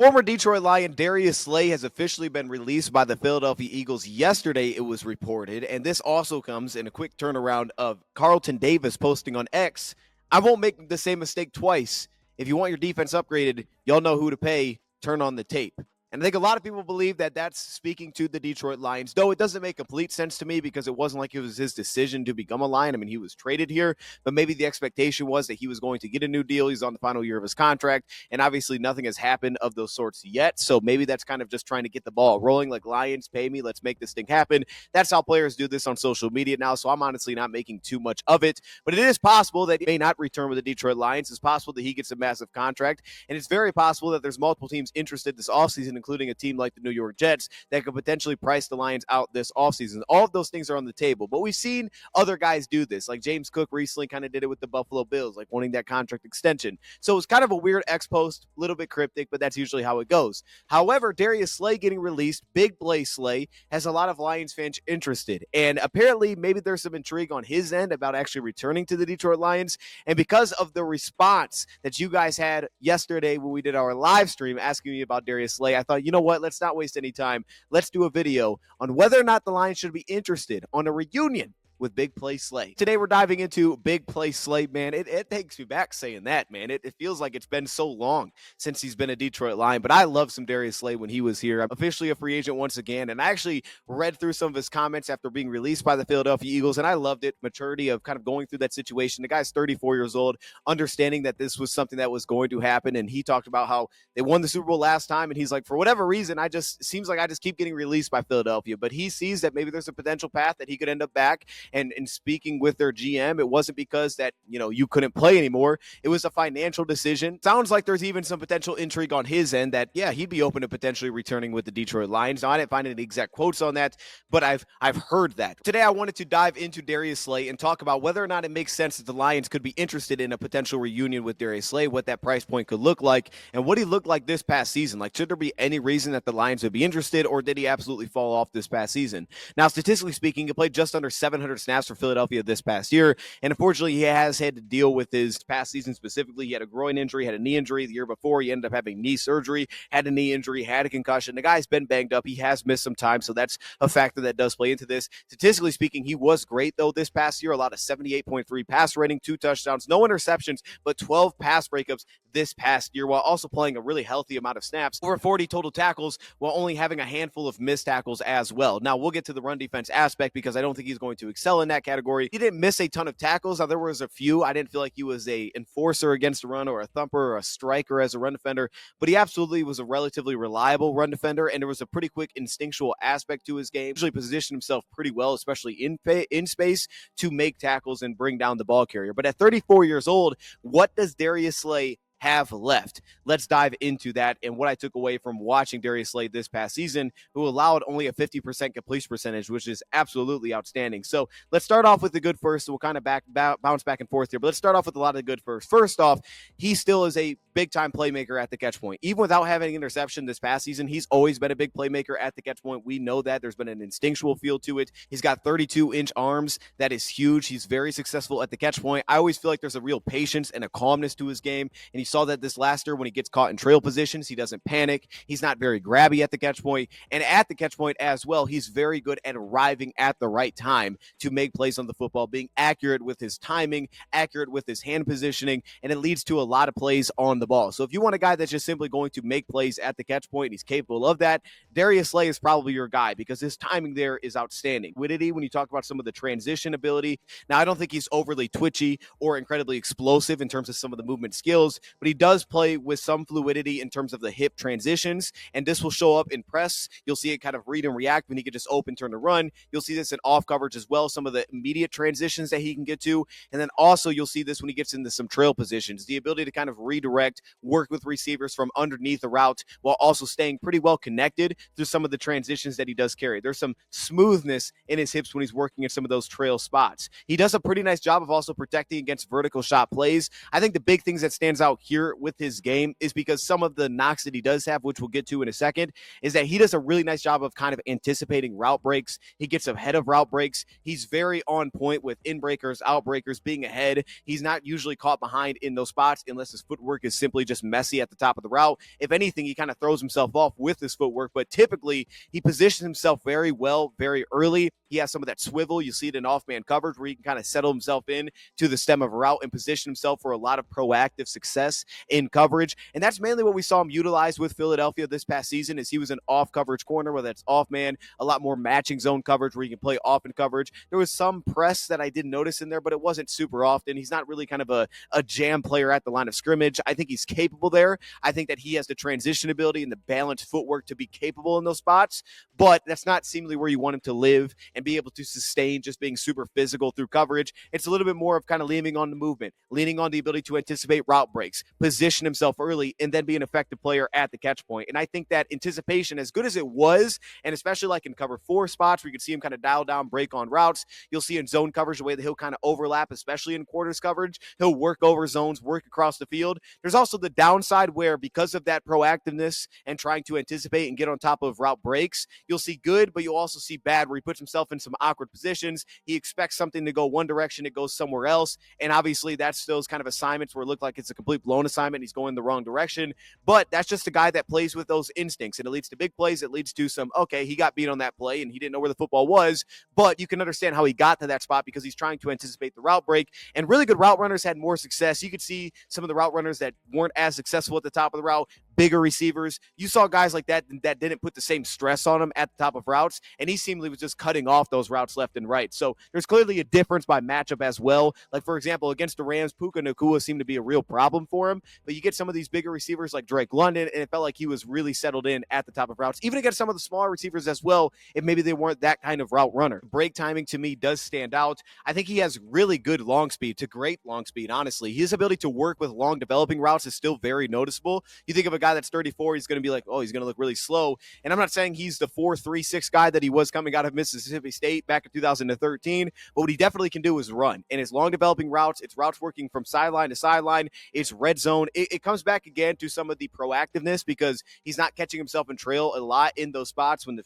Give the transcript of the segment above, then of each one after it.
Former Detroit Lion Darius Slay has officially been released by the Philadelphia Eagles yesterday, it was reported, and this also comes in a quick turnaround of Carlton Davis posting on X, "I won't make the same mistake twice. If you want your defense upgraded, y'all know who to pay. Turn on the tape." And I think a lot of people believe that that's speaking to the Detroit Lions, though it doesn't make complete sense to me because it wasn't like it was his decision to become a Lion. I mean, he was traded here, but maybe the expectation was that he was going to get a new deal. He's on the final year of his contract, and obviously nothing has happened of those sorts yet. So maybe that's kind of just trying to get the ball rolling, like, Lions, pay me, let's make this thing happen. That's how players do this on social media now, so I'm honestly not making too much of it. But it is possible that he may not return with the Detroit Lions. It's possible that he gets a massive contract, and it's very possible that there's multiple teams interested this offseason, including a team like the New York Jets that could potentially price the Lions out this offseason. All of those things are on the table, but we've seen other guys do this. Like James Cook recently kind of did it with the Buffalo Bills, like wanting that contract extension. So it's kind of a weird X post, a little bit cryptic, but that's usually how it goes. However, Darius Slay getting released, big play Slay, has a lot of Lions fans interested. And apparently maybe there's some intrigue on his end about actually returning to the Detroit Lions. And because of the response that you guys had yesterday when we did our live stream asking me about Darius Slay, I thought, you know what, let's not waste any time. Let's do a video on whether or not the Lions should be interested on a reunion with Big Play Slay. Today we're diving into Big Play Slay, man. It takes me back saying that, man. It feels like it's been so long since he's been a Detroit Lion, but I love some Darius Slay when he was here. I'm officially a free agent once again, and I actually read through some of his comments after being released by the Philadelphia Eagles, and I loved it. Maturity of kind of going through that situation. The guy's 34 years old, understanding that this was something that was going to happen, and he talked about how they won the Super Bowl last time, and he's like, for whatever reason, seems like I just keep getting released by Philadelphia, but he sees that maybe there's a potential path that he could end up back. And in speaking with their GM, it wasn't because that, you couldn't play anymore. It was a financial decision. Sounds like there's even some potential intrigue on his end that, yeah, he'd be open to potentially returning with the Detroit Lions. Now, I didn't find any exact quotes on that, but I've heard that. Today, I wanted to dive into Darius Slay and talk about whether or not it makes sense that the Lions could be interested in a potential reunion with Darius Slay, what that price point could look like, and what he looked like this past season. Like, should there be any reason that the Lions would be interested, or did he absolutely fall off this past season? Now, statistically speaking, he played just under 700 snaps for Philadelphia this past year, and unfortunately he has had to deal with his past season specifically. He had a groin injury, had a knee injury the year before. He ended up having knee surgery, had a knee injury, had a concussion. The guy's been banged up. He has missed some time, so that's a factor that does play into this. Statistically speaking, he was great though this past year. A lot of 78.3 pass rating, 2 touchdowns, no interceptions, but 12 pass breakups this past year, while also playing a really healthy amount of snaps, over 40 total tackles, while only having a handful of missed tackles as well. Now, we'll get to the run defense aspect because I don't think he's going to excel in that category. He didn't miss a ton of tackles. Now, there was a few. I didn't feel like he was a enforcer against a run or a thumper or a striker as a run defender, but he absolutely was a relatively reliable run defender, and there was a pretty quick instinctual aspect to his game. He usually positioned himself pretty well, especially in space, to make tackles and bring down the ball carrier. But at 34 years old, what does Darius Slay have left? Let's dive into that and what I took away from watching Darius Slay this past season, who allowed only a 50% completion percentage, which is absolutely outstanding. So let's start off with the good first. So we'll kind of bounce back and forth here, but let's start off with a lot of the good first. First off, he still is a big-time playmaker at the catch point. Even without having an interception this past season, he's always been a big playmaker at the catch point. We know that. There's been an instinctual feel to it. He's got 32-inch arms. That is huge. He's very successful at the catch point. I always feel like there's a real patience and a calmness to his game, and he saw that this last year when he gets caught in trail positions. He doesn't panic. He's not very grabby at the catch point, and at the catch point as well, he's very good at arriving at the right time to make plays on the football, being accurate with his timing, accurate with his hand positioning, and it leads to a lot of plays on the ball. So if you want a guy that's just simply going to make plays at the catch point, he's capable of that, Darius Slay is probably your guy because his timing there is outstanding. Fluidity, when you talk about some of the transition ability, now I don't think he's overly twitchy or incredibly explosive in terms of some of the movement skills, but he does play with some fluidity in terms of the hip transitions, and this will show up in press. You'll see it kind of read and react when he can just open, turn to run. You'll see this in off coverage as well, some of the immediate transitions that he can get to, and then also you'll see this when he gets into some trail positions, the ability to kind of redirect, work with receivers from underneath the route while also staying pretty well connected through some of the transitions that he does carry. There's some smoothness in his hips when he's working in some of those trail spots. He does a pretty nice job of also protecting against vertical shot plays. I think the big things that stands out here with his game is because some of the knocks that he does have, which we'll get to in a second, is that he does a really nice job of kind of anticipating route breaks. He gets ahead of route breaks. He's very on point with in breakers, out breakers, being ahead. He's not usually caught behind in those spots unless his footwork is simply just messy at the top of the route. If anything, he kind of throws himself off with his footwork, but typically he positions himself very well, very early. He has some of that swivel. You see it in off-man coverage where he can kind of settle himself in to the stem of a route and position himself for a lot of proactive success in coverage. And that's mainly what we saw him utilize with Philadelphia this past season is he was an off-coverage corner, whether it's off-man, a lot more matching zone coverage where he can play off in coverage. There was some press that I didn't notice in there, but it wasn't super often. He's not really kind of a jam player at the line of scrimmage. I think he's capable there. I think that he has the transition ability and the balanced footwork to be capable in those spots, but that's not seemingly where you want him to live and be able to sustain just being super physical through coverage. It's a little bit more of kind of leaning on the movement, leaning on the ability to anticipate route breaks, position himself early, and then be an effective player at the catch point. And I think that anticipation, as good as it was, and especially like in cover 4 spots where you can see him kind of dial down, break on routes, you'll see in zone coverage the way that he'll kind of overlap, especially in quarters coverage. He'll work over zones, work across the field. There's also the downside where because of that proactiveness and trying to anticipate and get on top of route breaks, you'll see good, but you'll also see bad where he puts himself in some awkward positions. He expects something to go one direction, it goes somewhere else. And obviously that's those kind of assignments where it look like it's a complete blown assignment. He's going the wrong direction, but that's just a guy that plays with those instincts and it leads to big plays. It leads to some, okay, he got beat on that play and he didn't know where the football was, but you can understand how he got to that spot because he's trying to anticipate the route break. And really good route runners had more success. You could see some of the route runners that weren't as successful at the top of the route, bigger receivers. You saw guys like that didn't put the same stress on him at the top of routes, and he seemingly was just cutting off those routes left and right. So there's clearly a difference by matchup as well. Like, for example, against the Rams, Puka Nacua seemed to be a real problem for him, but you get some of these bigger receivers like Drake London, and it felt like he was really settled in at the top of routes. Even against some of the smaller receivers as well, if maybe they weren't that kind of route runner. Break timing to me does stand out. I think he has really good long speed to great long speed, honestly. His ability to work with long developing routes is still very noticeable. You think of a guy that's 34, he's going to be like, oh, he's going to look really slow. And I'm not saying he's the 4.36 guy that he was coming out of Mississippi State back in 2013, but what he definitely can do is run. And it's long developing routes. It's routes working from sideline to sideline. It's red zone. It comes back again to some of the proactiveness because he's not catching himself in trail a lot in those spots when the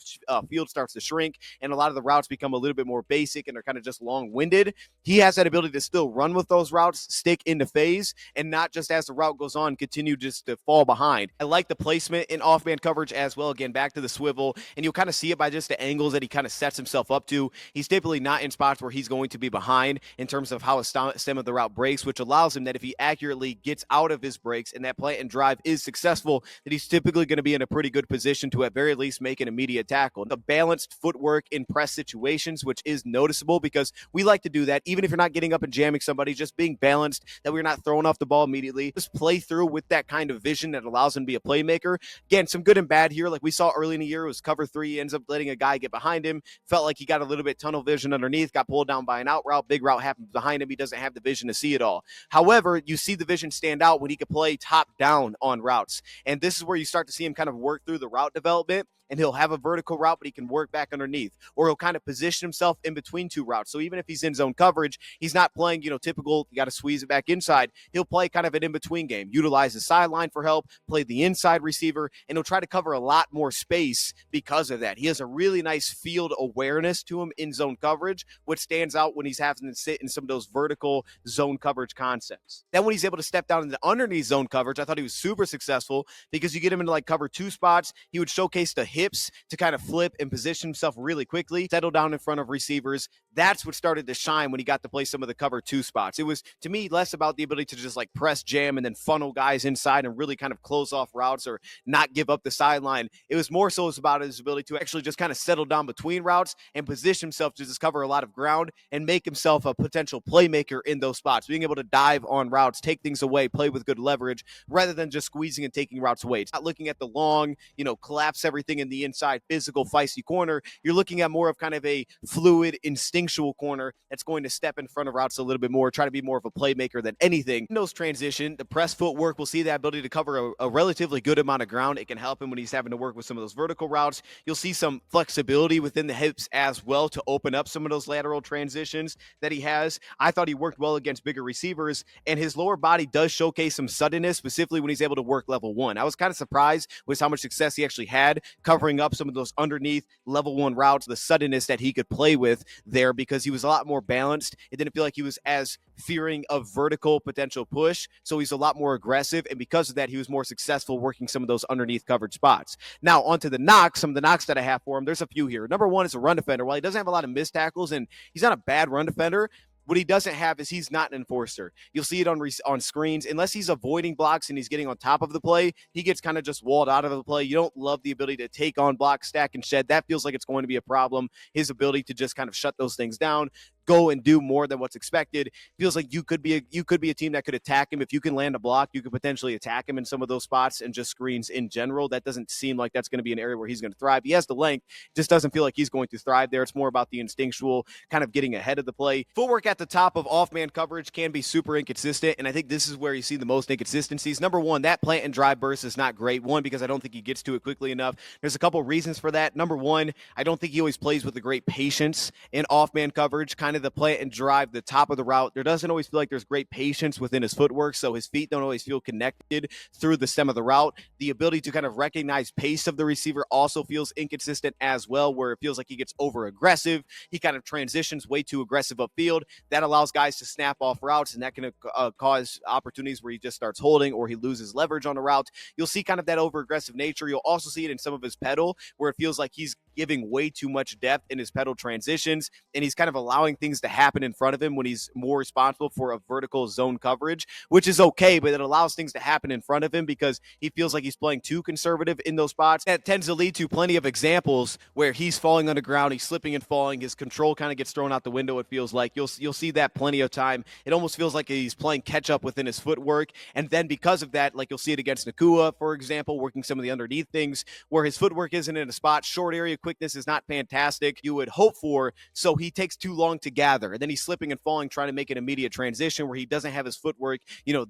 field starts to shrink and a lot of the routes become a little bit more basic and they're kind of just long-winded. He has that ability to still run with those routes, stick into phase, and not just as the route goes on, continue just to fall behind. I like the placement in off-man coverage as well. Again, back to the swivel, and you'll kind of see it by just the angles that he kind of sets himself up to. He's typically not in spots where he's going to be behind in terms of how a stem of the route breaks, which allows him that if he accurately gets out of his breaks and that plant and drive is successful, that he's typically going to be in a pretty good position to at very least make an immediate tackle. The balanced footwork in press situations, which is noticeable because we like to do that, even if you're not getting up and jamming somebody, just being balanced, that we're not throwing off the ball immediately. Just play through with that kind of vision that allows him to be a playmaker. Again, some good and bad here. Like we saw early in the year, it was cover 3. He ends up letting a guy get behind him. Felt like he got a little bit tunnel vision underneath, got pulled down by an out route. Big route happens behind him. He doesn't have the vision to see it all. However, you see the vision stand out when he could play top down on routes. And this is where you start to see him kind of work through the route development. And he'll have a vertical route, but he can work back underneath. Or he'll kind of position himself in between two routes. So even if he's in zone coverage, he's not playing, typical, you got to squeeze it back inside. He'll play kind of an in-between game. Utilize the sideline for help, play the inside receiver, and he'll try to cover a lot more space because of that. He has a really nice field awareness to him in zone coverage, which stands out when he's having to sit in some of those vertical zone coverage concepts. Then when he's able to step down into underneath zone coverage, I thought he was super successful because you get him into like cover 2 spots. He would showcase the hips to kind of flip and position himself really quickly, settle down in front of receivers. That's what started to shine when he got to play some of the cover 2 spots. It was, to me, less about the ability to just like press jam and then funnel guys inside and really kind of close off routes or not give up the sideline. It was more so about his ability to actually just kind of settle down between routes and position himself to just cover a lot of ground and make himself a potential playmaker in those spots, being able to dive on routes, take things away, play with good leverage, rather than just squeezing and taking routes away. It's not looking at the long, collapse everything in the inside, physical, feisty corner. You're looking at more of kind of a fluid, instinctive instinctual corner that's going to step in front of routes a little bit more, try to be more of a playmaker than anything. In those transition, the press footwork will see that ability to cover a relatively good amount of ground. It can help him when he's having to work with some of those vertical routes. You'll see some flexibility within the hips as well to open up some of those lateral transitions that he has. I thought he worked well against bigger receivers, and his lower body does showcase some suddenness, specifically when he's able to work level one. I was kind of surprised with how much success he actually had covering up some of those underneath level one routes, the suddenness that he could play with there, because he was a lot more balanced. It didn't feel like he was as fearing of vertical potential push, so he's a lot more aggressive, and because of that, he was more successful working some of those underneath covered spots. Now, onto the knocks, some of the knocks that I have for him, there's a few here. Number one is a run defender. While he doesn't have a lot of missed tackles, and he's not a bad run defender, what he doesn't have is he's not an enforcer. You'll see it on screens. Unless he's avoiding blocks and he's getting on top of the play, he gets kind of just walled out of the play. You don't love the ability to take on block, stack, and shed. That feels like it's going to be a problem. His ability to just kind of shut those things down, go and do more than what's expected, feels like you could be a team that could attack him. If you can land a block, you could potentially attack him in some of those spots, and just screens in general. That doesn't seem like that's going to be an area where he's going to thrive. He has the length, just doesn't feel like he's going to thrive there. It's more about the instinctual kind of getting ahead of the play. Footwork at the top of off-man coverage can be super inconsistent, and I think this is where you see the most inconsistencies. Number one, that plant and drive burst is not great. One, because I don't think he gets to it quickly enough. There's a couple reasons for that. Number one, I don't think he always plays with a great patience in off-man coverage, kind of the plant and drive the top of the route. There doesn't always feel like there's great patience within his footwork, so his feet don't always feel connected through the stem of the route. The ability to kind of recognize pace of the receiver also feels inconsistent as well, where it feels like he gets over aggressive. He kind of transitions way too aggressive upfield. That allows guys to snap off routes, and that can cause opportunities where he just starts holding or he loses leverage on the route. You'll see kind of that over aggressive nature. You'll also see it in some of his pedal, where it feels like he's giving way too much depth in his pedal transitions, and he's kind of allowing things to happen in front of him when he's more responsible for a vertical zone coverage, which is okay, but it allows things to happen in front of him because he feels like he's playing too conservative in those spots. That tends to lead to plenty of examples where he's falling on the ground, he's slipping and falling, his control kind of gets thrown out the window. It feels like you'll see that plenty of time. It almost feels like he's playing catch up within his footwork, and then because of that, like you'll see it against Nakua, for example, working some of the underneath things where his footwork isn't in a spot. Short area quickness is not fantastic, you would hope for, so he takes too long to gather, and then he's slipping and falling trying to make an immediate transition where he doesn't have his footwork,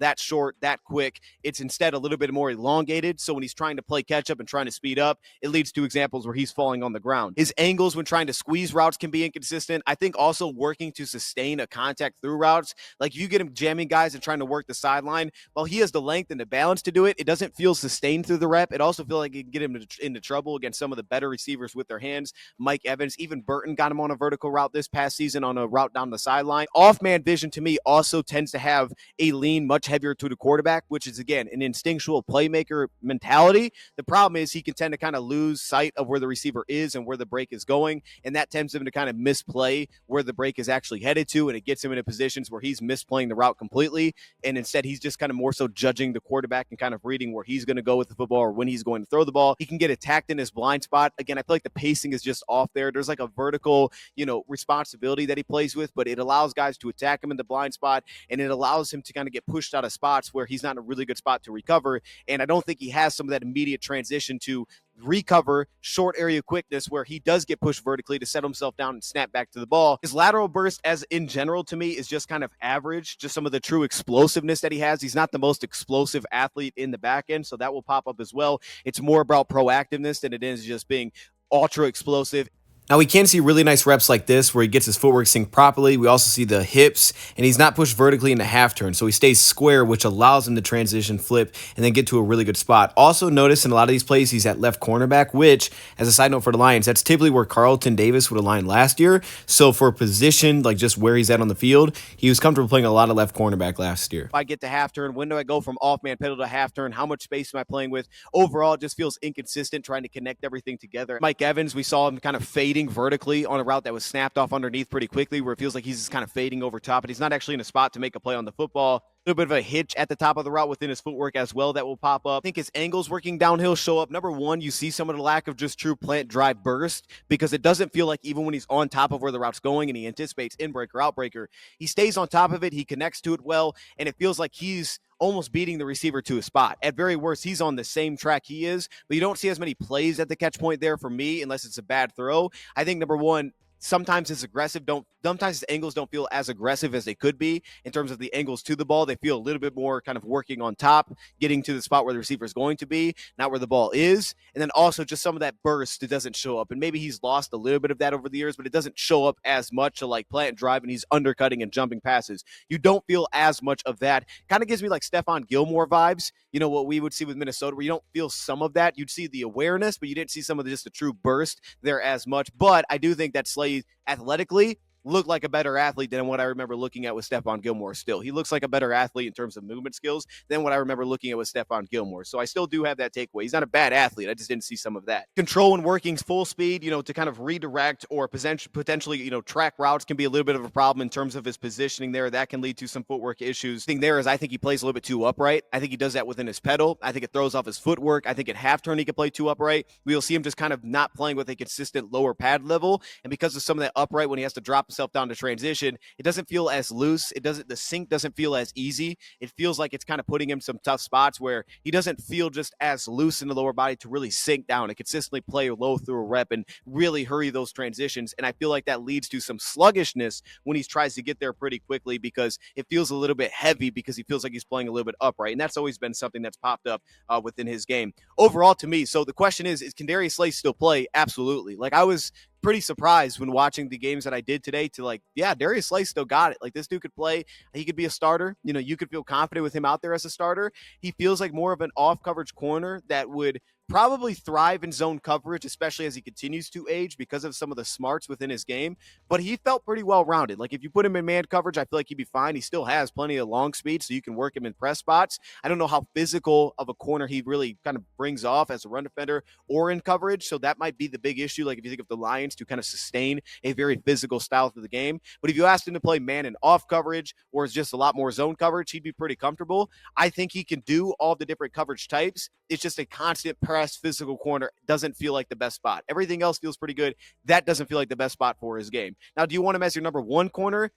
that short, that quick. It's instead a little bit more elongated, so when he's trying to play catch up and trying to speed up, it leads to examples where he's falling on the ground. His angles when trying to squeeze routes can be inconsistent. I think also working to sustain a contact through routes, like you get him jamming guys and trying to work the sideline, while he has the length and the balance to do it, it doesn't feel sustained through the rep. It also feels like it can get him into trouble against some of the better receivers with their hands. Mike Evans, even Burton got him on a vertical route this past season on a route down the sideline. Off-man vision to me also tends to have a lean much heavier to the quarterback, which is, again, an instinctual playmaker mentality. The problem is he can tend to kind of lose sight of where the receiver is and where the break is going, and that tends him to kind of misplay where the break is actually headed to, and it gets him into positions where he's misplaying the route completely, and instead he's just kind of more so judging the quarterback and kind of reading where he's going to go with the football or when he's going to throw the ball. He can get attacked in his blind spot. Again, I feel like the pacing is just off there. There's like a vertical, responsibility that he plays with, but it allows guys to attack him in the blind spot, and it allows him to kind of get pushed out of spots where he's not in a really good spot to recover. And I don't think he has some of that immediate transition to recover short area quickness where he does get pushed vertically to set himself down and snap back to the ball. His lateral burst, as in general to me, is just kind of average. Just some of the true explosiveness that he has. He's not the most explosive athlete in the back end, so that will pop up as well. It's more about proactiveness than it is just being ultra explosive. Now, we can see really nice reps like this where he gets his footwork synced properly. We also see the hips, and he's not pushed vertically into half turn, so he stays square, which allows him to transition, flip, and then get to a really good spot. Also notice in a lot of these plays, he's at left cornerback, which, as a side note for the Lions, that's typically where Carlton Davis would align last year. So for position, like just where he's at on the field, he was comfortable playing a lot of left cornerback last year. If I get to half turn, when do I go from off-man pedal to half turn? How much space am I playing with? Overall, it just feels inconsistent trying to connect everything together. Mike Evans, we saw him kind of fading vertically on a route that was snapped off underneath pretty quickly, where it feels like he's just kind of fading over top, and he's not actually in a spot to make a play on the football. A little bit of a hitch at the top of the route within his footwork as well that will pop up. I think his angles working downhill show up. Number one, you see some of the lack of just true plant drive burst, because it doesn't feel like even when he's on top of where the route's going and he anticipates in-break or outbreaker, he stays on top of it, he connects to it well, and it feels like he's almost beating the receiver to a spot. At very worst, he's on the same track he is, but you don't see as many plays at the catch point there for me unless it's a bad throw. I think number one, sometimes his aggressive sometimes his angles don't feel as aggressive as they could be in terms of the angles to the ball. They feel a little bit more kind of working on top, getting to the spot where the receiver is going to be, not where the ball is. And then also just some of that burst, it doesn't show up. And maybe he's lost a little bit of that over the years, but it doesn't show up as much to like plant and drive and he's undercutting and jumping passes. You don't feel as much of that. Kind of gives me like Stephon Gilmore vibes, what we would see with Minnesota, where you don't feel some of that. You'd see the awareness, but you didn't see some of just the true burst there as much. But I do think that Slay athletically looked like a better athlete than what I remember looking at with Stephon Gilmore still. He looks like a better athlete in terms of movement skills than what I remember looking at with Stephon Gilmore. So I still do have that takeaway. He's not a bad athlete. I just didn't see some of that. Control and working full speed, to kind of redirect or potentially, track routes can be a little bit of a problem in terms of his positioning there. That can lead to some footwork issues. The thing there is I think he plays a little bit too upright. I think he does that within his pedal. I think it throws off his footwork. I think at half turn he can play too upright. We'll see him just kind of not playing with a consistent lower pad level. And because of some of that upright when he has to drop himself down to transition, it doesn't feel as loose. The sync doesn't feel as easy. It feels like it's kind of putting him some tough spots where he doesn't feel just as loose in the lower body to really sink down and consistently play low through a rep and really hurry those transitions. And I feel like that leads to some sluggishness when he tries to get there pretty quickly because it feels a little bit heavy because he feels like he's playing a little bit upright. And that's always been something that's popped up within his game. Overall, to me, so the question is can Darius Slay still play? Absolutely. Like I was pretty surprised when watching the games that I did today to like, yeah, Darius Slay still got it. Like this dude could play. He could be a starter. You could feel confident with him out there as a starter. He feels like more of an off coverage corner that would probably thrive in zone coverage, especially as he continues to age because of some of the smarts within his game. But he felt pretty well-rounded. Like if you put him in man coverage, I feel like he'd be fine. He still has plenty of long speed, so you can work him in press spots. I don't know how physical of a corner he really kind of brings off as a run defender or in coverage, so that might be the big issue. Like if you think of the Lions to kind of sustain a very physical style to the game. But if you asked him to play man and off coverage or is just a lot more zone coverage, he'd be pretty comfortable. I think he can do all the different coverage types. It's just a constant press physical corner doesn't feel like the best spot. Everything else feels pretty good. That doesn't feel like the best spot for his game. Now, do you want him as your number one corner?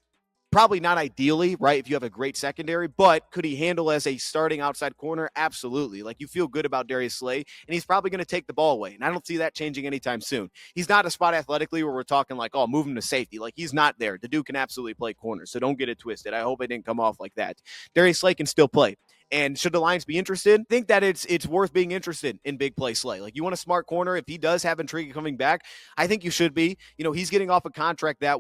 Probably not ideally, right, if you have a great secondary, but could he handle as a starting outside corner? Absolutely. Like, you feel good about Darius Slay, and he's probably going to take the ball away, and I don't see that changing anytime soon. He's not a spot athletically where we're talking like, oh, move him to safety. Like, he's not there. The dude can absolutely play corner, so don't get it twisted. I hope it didn't come off like that. Darius Slay can still play. And should the Lions be interested? I think that it's worth being interested in big play Slay. Like, you want a smart corner. If he does have intrigue coming back, I think you should be. He's getting off a contract that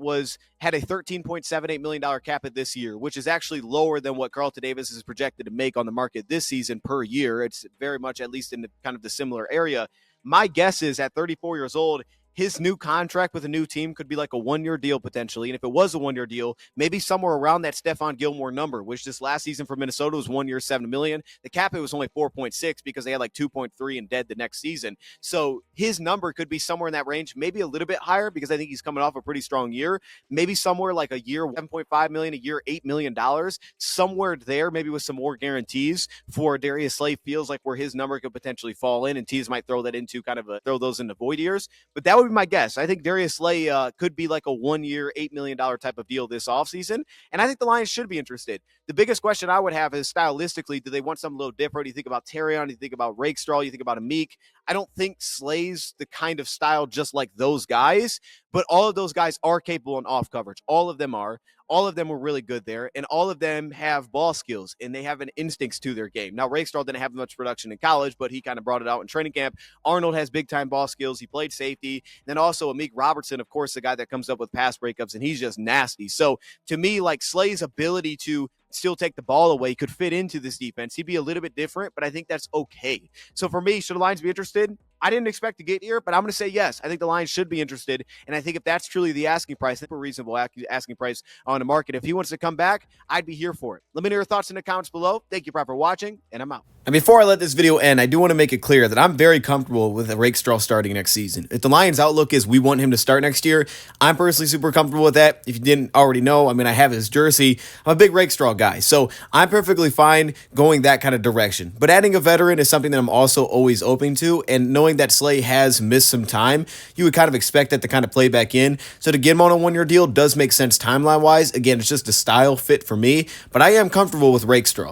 had a $13.78 million cap at this year, which is actually lower than what Carlton Davis is projected to make on the market this season per year. It's very much at least in kind of the similar area. My guess is at 34 years old, his new contract with a new team could be like a one-year deal potentially. And if it was a one-year deal, maybe somewhere around that Stephon Gilmore number, which this last season for Minnesota was 1 year, $7 million. The cap hit was only 4.6 because they had like 2.3 and dead the next season. So his number could be somewhere in that range, maybe a little bit higher because I think he's coming off a pretty strong year. Maybe somewhere like a year, $7.5 million, a year, $8 million, somewhere there, maybe with some more guarantees for Darius Slay feels like where his number could potentially fall in, and teams might throw that into throw those into void years. But that would be my guess. I think Darius Slay could be like a 1 year, $8 million type of deal this offseason. And I think the Lions should be interested. The biggest question I would have is stylistically, do they want something a little different? You think about Terrion, you think about Rakestraw, you think about Amik. I don't think Slay's the kind of style just like those guys, but all of those guys are capable in off coverage. All of them are. All of them were really good there, and all of them have ball skills, and they have an instincts to their game. Now, Rakestraw didn't have much production in college, but he kind of brought it out in training camp. Arnold has big-time ball skills. He played safety. And then also Amik Robertson, of course, the guy that comes up with pass breakups, and he's just nasty. So, to me, like Slay's ability to still take the ball away could fit into this defense. He'd be a little bit different, but I think that's okay. So for me, should the Lions be interested? I didn't expect to get here, but I'm going to say yes. I think the Lions should be interested, and I think if that's truly the asking price, that's a reasonable asking price on the market. If he wants to come back, I'd be here for it. Let me know your thoughts in the comments below. Thank you for watching, and I'm out. And before I let this video end, I do want to make it clear that I'm very comfortable with Rakestraw starting next season. If the Lions' outlook is we want him to start next year, I'm personally super comfortable with that. If you didn't already know, I have his jersey. I'm a big Rakestraw guy, so I'm perfectly fine going that kind of direction. But adding a veteran is something that I'm also always open to, and knowing that Slay has missed some time, you would kind of expect that to kind of play back in. So to get him on a one-year deal does make sense timeline-wise. Again, it's just a style fit for me, but I am comfortable with Rakestraw.